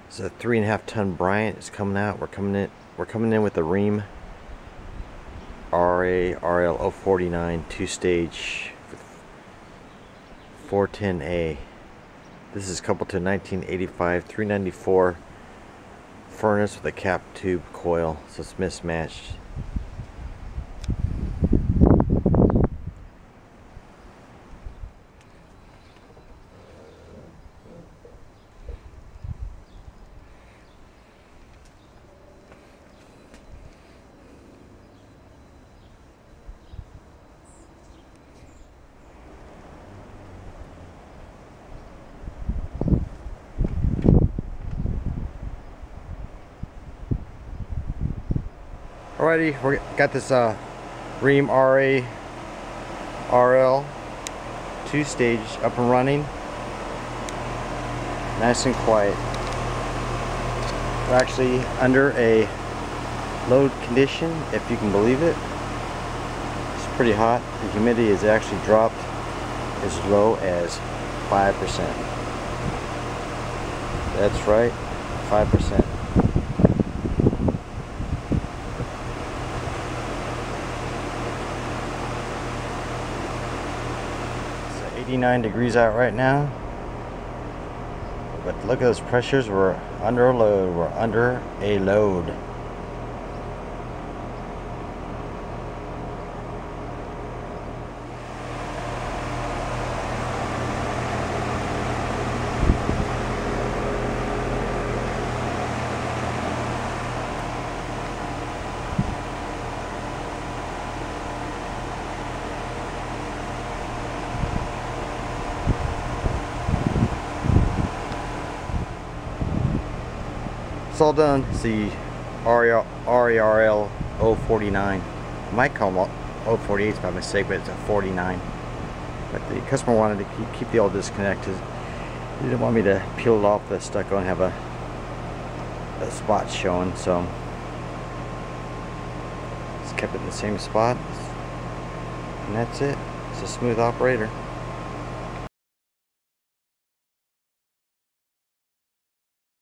It's a 3.5-ton Bryant. It's coming out. We're coming in with the Rheem RL 049 2-stage 410A. This is coupled to a 1985 394 furnace with a cap tube coil, so it's mismatched. Alrighty, we got this Rheem RL 2-stage up and running. Nice and quiet. We're actually under a load condition, if you can believe it. It's pretty hot. The humidity is actually dropped as low as 5%. That's right, 5%. 89 degrees out right now, but look at those pressures. We're under a load. We're under a load. It's all done. It's the RERL 049. I might call them 048s by mistake, but it's a 49. But the customer wanted to keep the old disconnect. He didn't want me to peel it off the stucco and have a spot showing, so just kept it in the same spot. And that's it. It's a smooth operator.